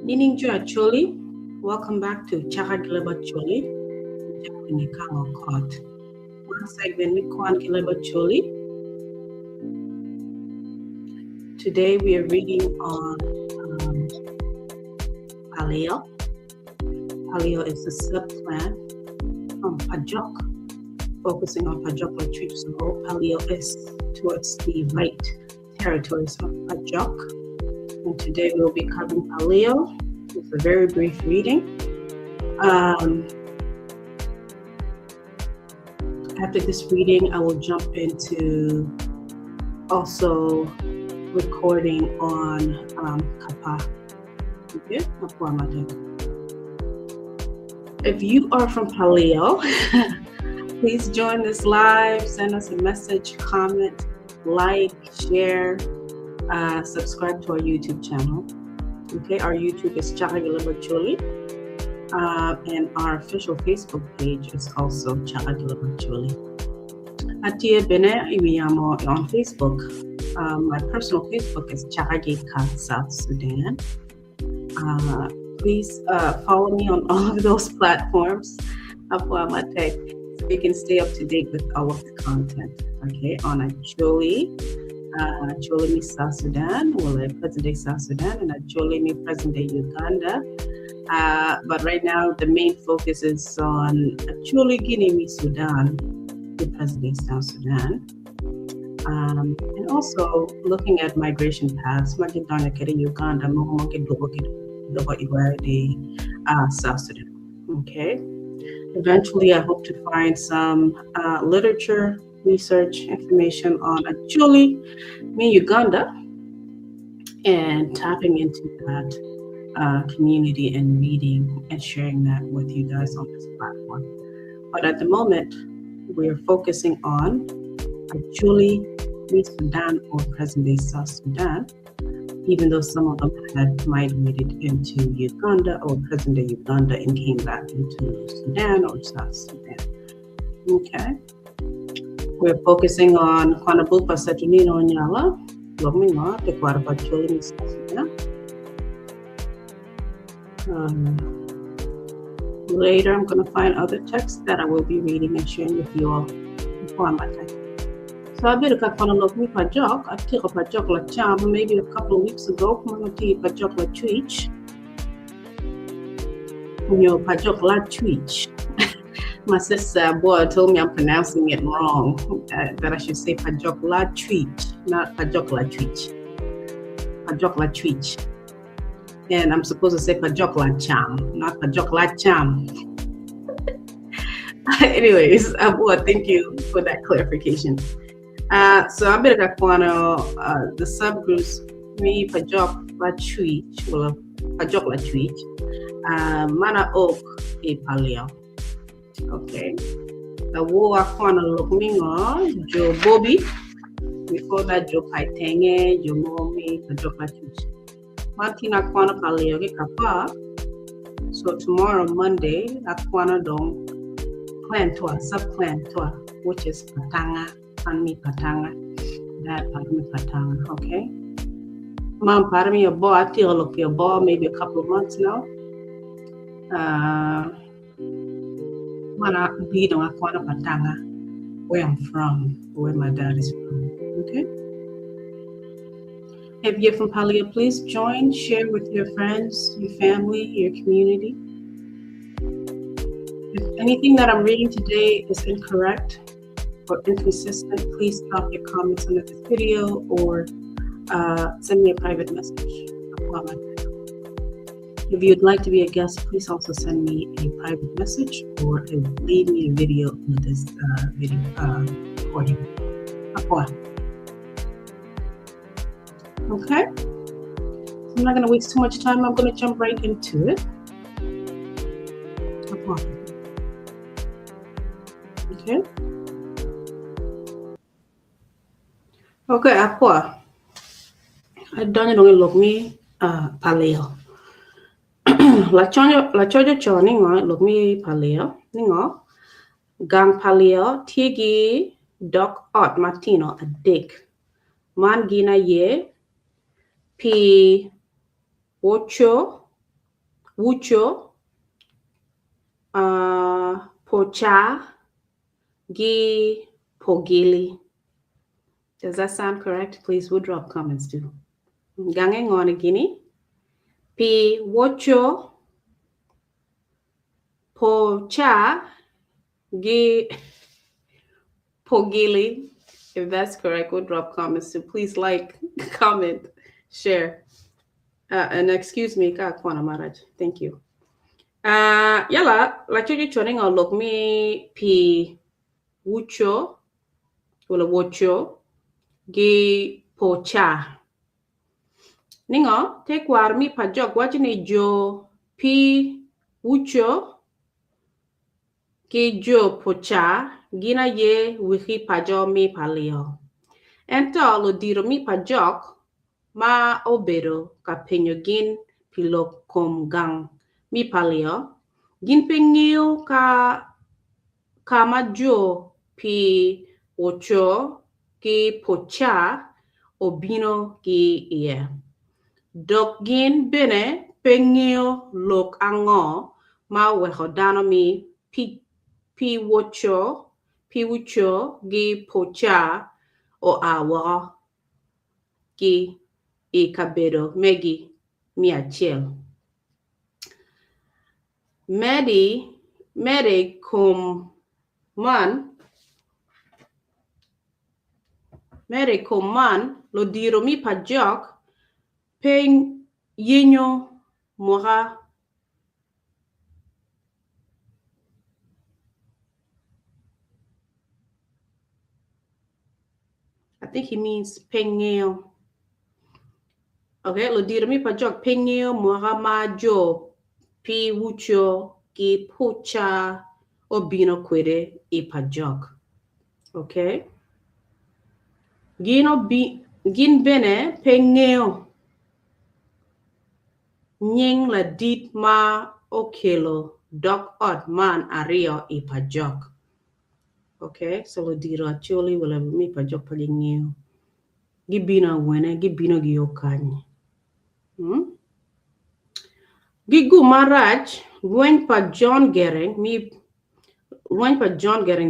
Leb Acholi, welcome back to Chaka Leb Acholi. One segment with Kwan Leb Acholi. Today we are reading on Palio. Palio is a subclan from Pajok, focusing on Pajok Lacuc. So Palio is towards the right territories of Pajok. And today we'll be covering Palio. It's a very brief reading. After this reading, I will jump into also recording on Kapa. Okay? If you are from Palio, please join this live, send us a message, comment, like, share, subscribe to our YouTube channel. Okay, our YouTube is Chaka Leb Acholi, and our official Facebook page is also Chaka Leb Acholi. Atia Bene Iwiyamo on Facebook. My personal Facebook is Chaka South Sudan. Please follow me on all of those platforms so you can stay up to date with all of the content. Okay, on Acholi. Acholi me South Sudan, present day South Sudan, and Acholi me present day Uganda. But right now, the main focus is on Acholi Guinea me Sudan, the present day South Sudan. And also looking at migration paths, Uganda, South Sudan. Okay. Eventually, I hope to find some literature, research, information on Acholi, Uganda, and tapping into that community and reading and sharing that with you guys on this platform. But at the moment, we're focusing on Acholi, Sudan, or present-day South Sudan, even though some of them had migrated into Uganda or present-day Uganda and came back into Sudan or South Sudan. Okay. We're focusing on Kwanabupa Satunino Nyala, Lominga, the Kwarapacholi, South Sudan. Later, I'm going to find other texts that I will be reading and sharing with you all before my time. So I did a couple of me Pajok. I took a Pajok Lacuc maybe a couple of weeks ago. Pajok Lacuc. Pajok Lacuc. My sister boy told me I'm pronouncing it wrong. That I should say Pajok Lacuc, not Pajok Lacuc. Pajok Lacuc. And I'm supposed to say Pajok Lacuc, not Pajok Lacuc. Anyways, boy, thank you for that clarification. So I better got the subgroups me Pajok Lacuc, well, Pajok Lacuc, Mana Oak e Palio. Okay. The war Kwan look me on Joe Bobby. Before that, Joe Paitenge, Joe Momi, Pajok Lacuc. Martina Kwana Palio Kapa. So tomorrow, Monday, Kwana Dong clan tour, subclan tour, which is Patanga. Panmi Patanga, that Panmi Patanga, okay? Mom, pardon me, your boy, I feel look your boy maybe a couple of months now. Mana Bido Akwana Patanga, where I'm from, where my dad is from, okay? If you're from Palio, please join, share with your friends, your family, your community. If anything that I'm reading today is incorrect, or inconsistent, please drop your comments under this video or send me a private message. If you'd like to be a guest, please also send me a private message or leave me a video in this video recording. Okay? So I'm not going to waste too much time. I'm going to jump right into it. Okay? Okay, Aqua. I don't know look me Palio. La chojo choni ngo look me Palio. Ningo. Gang Palio tigi doc ot Martino a dick. Man gina ye P 8 wucho, pocha, gi, pogili. Does that sound correct? Please, we'll drop comments too. Gange ngone gini. Pi wocho, pocha, gi, pogili. If that's correct, we'll drop comments too. Please like, comment, share. And excuse me, ka Kwan Maraj. Thank you. Yala, la chuju choning o look me pi wucho, wala wocho, gi pocha. Ningo, take war mi pajok wachini jo pi wucho, gi jo pocha, gina ye wiki pajo mi palio. Ento lo diro mi pajok, ma obedo ka penyo gin pilo kom gang mi palio. Gin pengil ka majo pi ocho ki pocha obino ki ie. Dok gin bene pengil lok ango ma wehodano mi pi wucho gi pocha o awa ki e kabedo megi mi achiel. Mede kum man lo diro mi pajok pen yinyo moha I think he means pengeo. Okay, lo diro mi pajok pengeo moha majo pi wucho ki pocha obino kwede e pajok. Okay. Gin bene pengeo nying la dit ma okelo dok ot man ario e pajok. Okay, so lo diro Acholi wala mi pajok pagingeo. Gibino wene, gibino giyokanye. Gigu maraj, gwen pa John Gering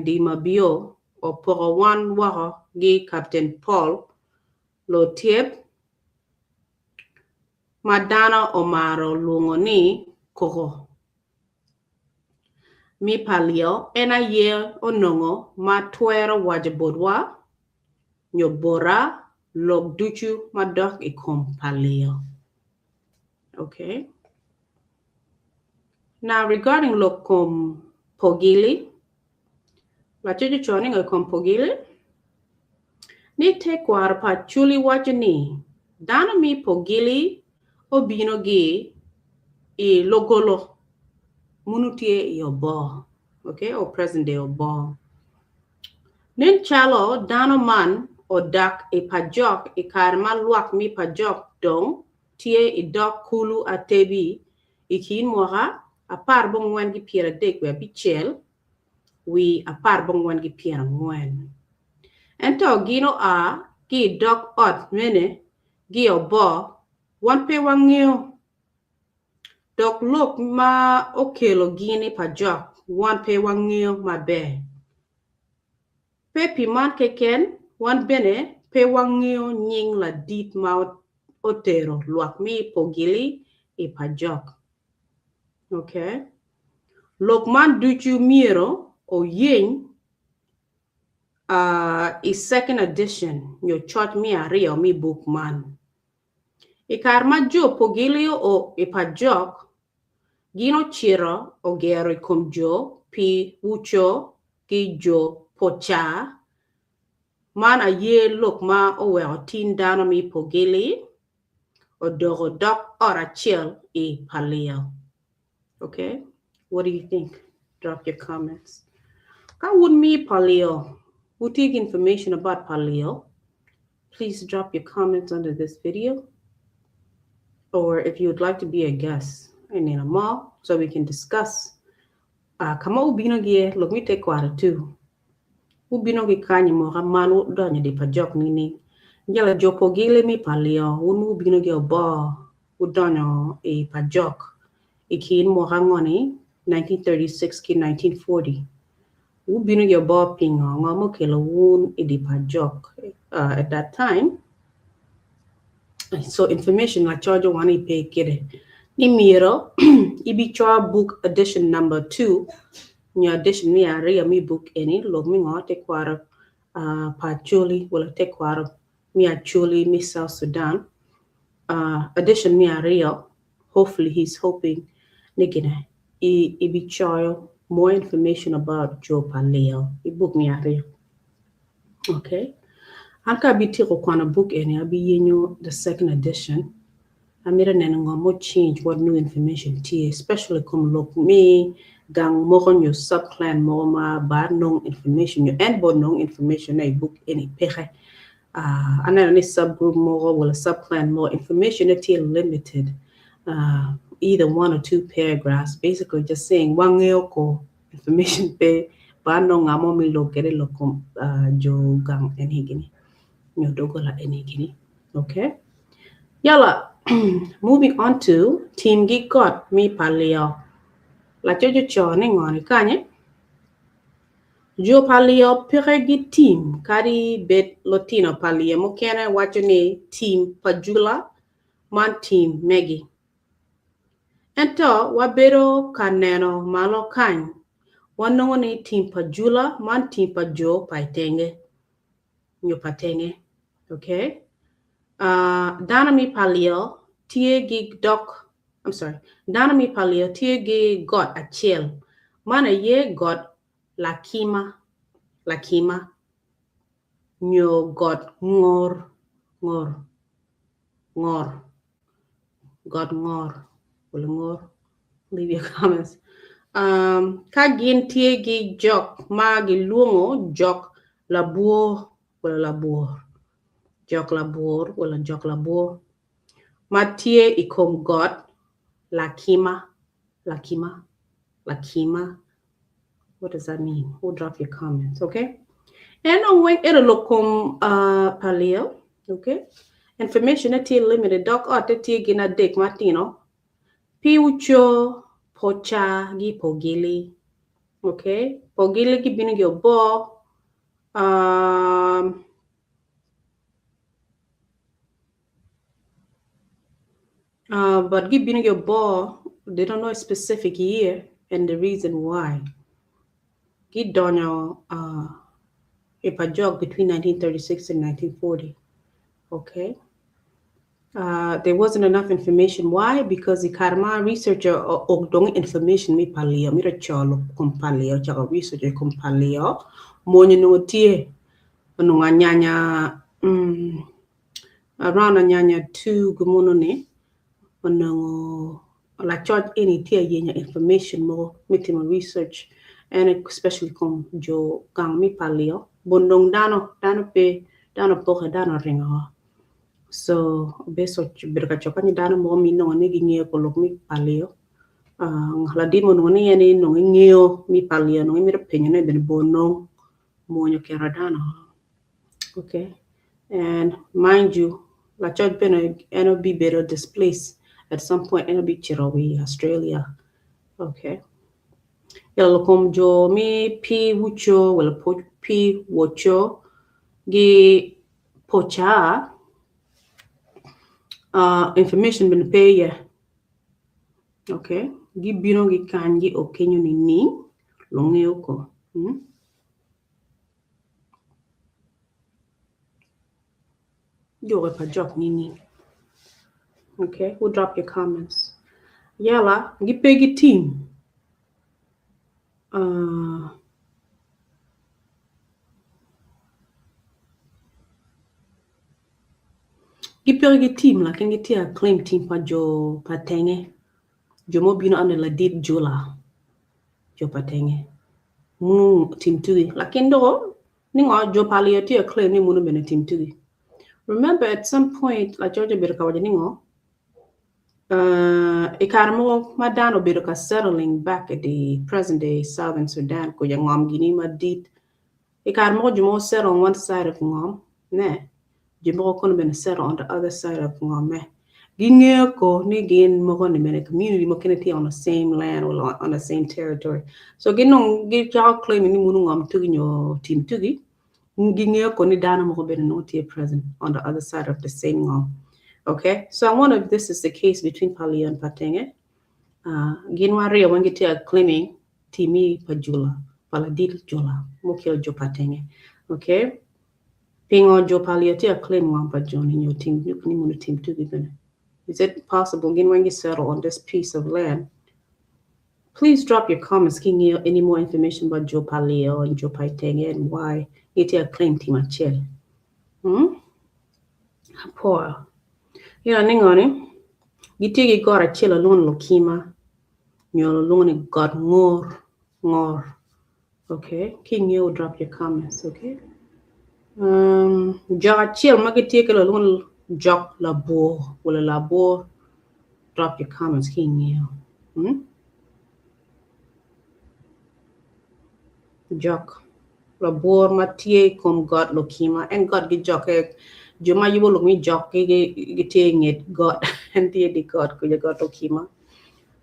di mabio o poro wan waho gi Captain Paul lo tiep madana omaro lungo ni koko. Mi palio ena ye onongo ma tuero wajabodwa nyobora log duchu madok ikom palio. Okay. Now regarding lokom pogili, la chuchu choning okom pogili, ni te kwar pa chuli wajani, dana mi pogili obino gi I logolo munutie yobo, okay, or present day obo. Nin chalo dano man o dak e pajok e karma luak mi pajok dong tie I dok kulu atebi ikin moha apar bong wen gi piera dek we bichel wi apar bong wen gi piera ngwen. Ento gino a gi dok ot mene gi obo wan pe wangyo dok lok ma okelo gini pajok wan pe wangyo mabe. Pe piman keken wan bene pe wangyo nying la dit ma otero luak mi pogili I pajok. Okay. Lok man duchu miro o yin I second edition nyo church mi ario mi book man. Ikarma jo pogilio o ipajok gino chiro o gero kumjo pi wucho ki jo pocha man a ye look ma o we o tin dano mi pogili o dogo dok ora chill I palio. Okay, what do you think? Drop your comments. Ka would me palio? Who take information about palio? Please drop your comments under this video. Or if you would like to be a guest in a mall so we can discuss. Kama ubino gie, look me take water too. Ubino gi kanyi mo ramanu donyo di pajok nini. Njala jopo gile mi palio, unu ubino gi obo, udonyo e pajok. ikin mo hangoni 1936 ki 1940. Binu your bob ping on mo kilo woon idi Pajok. At that time, so information la charge one pay kide. Ni miro ibi chwa book edition number 2. Ni edition ni area mi book any lo mi ngote kwara Pacholi wala te kwara mi Acholi mi South Sudan. Edition mi area. Hopefully he's hoping nigina ibi chwa more information about Joe Palio. I book me area. Okay. Anka biti ko kwana book any abi yenyo the second edition. Amira nengo mo change what new information tea, especially come look me gang mo on your subclan mo ma ba nong information your end bo nong information I book any pehe. Another subgroup more or subclan more information tea limited. Either 1 or 2 paragraphs, basically just saying one ko information pe ba nong amo mi lo kere lo kom jo gang enigini. Nyodogola enigini. Okay? Yala, moving on to team gi got mi Palio. La jojo chone ngoni kanye. Jo Palio piregi team kari bet Latino Palio mo kene wachone team Pajula man team Megi. Ento wabero kaneno malo kany. Wanongone team Pajula man team Pajo paitenge. Nyo patenge. Okay? Dana mi Palio tie gi doc. I'm sorry. Dana mi Palio tie gi got a chill. Mana ye got lakima. Nyo got ngor. Got ngor. Well, ngor. Leave your comments. Kagin tie gi jok ma gi luongo jok labor. Well, labor. Jok labor. Matie ikom got lakima. What does that mean? We'll drop your comments, okay? And on when it'll look Palio, okay? Information at limited doc or te gina dek Martino. Piucho pocha gi pogili. Okay? Pogili gi binu your bo. But giving your ball, they don't know a specific year and the reason why. Give Donyo a Pajok between 1936 and 1940. Okay. There wasn't enough information. Why? Because the Karma researcher ogdong information mi Palio, mi racholo com Palio, chaka researcher com Palio, monyo no tie, no nyanya, around a nyanya 2 gumuno ne. La charge any tia yenya information more meeting research and especially come jo gang mi Palio bondong dano pe dano poke dano ringa so beso berka chokani dano mo mi no ne ginye ko lok mi Palio la di mo no ne yani no ngeo mi Palio no mi repenyo ne ben bono mo nyo kera dano. Okay, and mind you la charge ben and be better displaced at some point it'll be Chirowi, Australia. Okay. Yalokom jo mi pi wucho wala pi wocho gi pocha information bin pay ya. Okay. Gi bino gi kanji okenyo ni longe oko. Yo Pajok ni. Okay, we'll drop your comments. Yala, gipegi team. Gipegi team la kengi tia claim team pa jo patenge. Jo mo bino ane la dit jola. Jo patenge. Munu team tui. La kendo ningo jo Palio tia claim ni munu bene team tui. Remember at some point la Georgia Biruka wajaningo Ikaramo Madano Biruka settling back at the present day Southern Sudan ko Ngom Gini Madit. Ikaramo Jumo settle on one side of Ngom, ne. Jumo kono been settle on the other side of Ngom. Gingeko ni gain mo ni mene community mo kineti on the same land or on the same territory. So ginong gi cha claim ni munu ngam tugi nyo team tugi. Gingeko ni dana mo bene no tie present on the other side of the same ngam. Okay, so I wonder if this is the case between Palio and Patenge. Ginwari wangiti are claiming Timi Pajula, Paladil Jula, Mokyo Jo Patenge. Okay, Pingo Jo Palio are claiming one Pajon in your team, you can even team to be. Is it possible Ginwangi settle on this piece of land? Please drop your comments, giving any more information about Jo Palio and Jo Patenge and why it are claim Tima Chel. Poor. Ningoni. Gitigi got a chill alone lokima. You're alone got more. Okay. King you drop your comments, okay? Jaga chill magitiki alone jock labor. Will a labor drop your comments, King you. Jock. Labor matie kom God lokima and God get jock Juma you will look me jock getting it God and the God could you got lokima.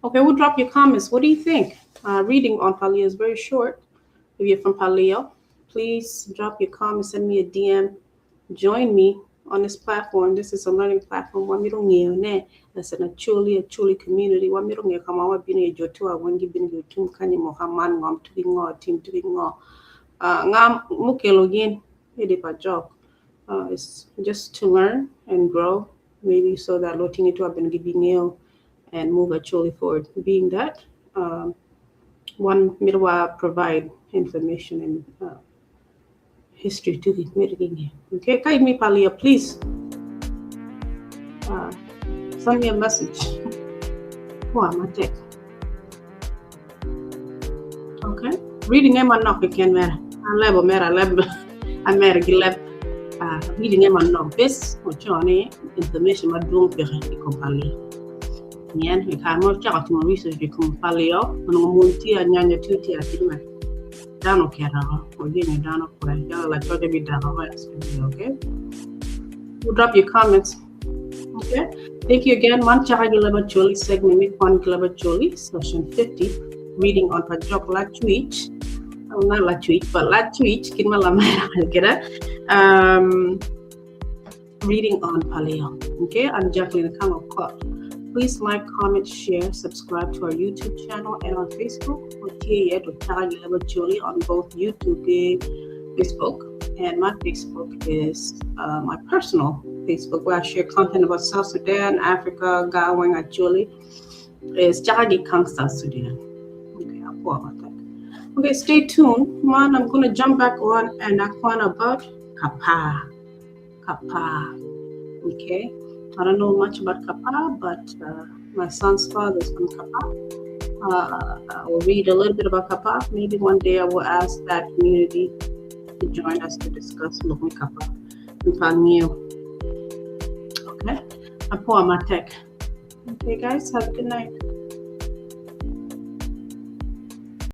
Okay, we'll drop your comments. What do you think? Reading on Palio is very short. If you're from Palio, please drop your comments, send me a DM. Join me on this platform. This is a learning platform. That's an Acholi community. Wamirunge kama wabini jotua wengi bini jotum kani mohaman ngam tuki ngo team tuki ngo. Ngam mukelogin edi Pajok. It's just to learn and grow, maybe so that lotini to have been giving and move actually forward. Being that, one midwa provide information and history to the meeting. Okay, guide me, Palia, please. Send me a message. Oh, I'm a tech. Okay, reading em and knock again, man. I level, I'm married, reading em and knock this, or Johnny, information about doing Palia. Nyan we can more Chaka to research become Palio, no multi and Yanya Tuti at Tima. Dano Kera, or getting down of like what be done. Okay, we'll drop your comments. Okay, thank you again. Man Chaka Leb Acholi segment with Kwan Leb Acholi, session 50, reading on Pajok Lacuc. Oh, not Lacuc, but Lacuc, reading on Palio. Okay, I'm Jacqueline the Kang Court. Please like, comment, share, subscribe to our YouTube channel and on Facebook. Leb Acholi on both YouTube and Facebook. And my Facebook is my personal Facebook where I share content about South Sudan, Africa, Gawang Acholi. It's Jagi Kang South Sudan. Okay, I'll go about that. Okay, stay tuned. Man, I'm going to jump back on and I want about Kapa. Okay. I don't know much about Kapa, but my son's father is from Kapa. I will read a little bit about Kapa. Maybe one day I will ask that community to join us to discuss Lukmi Kapa and Pangio. Okay? Apo Amatek. Okay, guys, have a good night.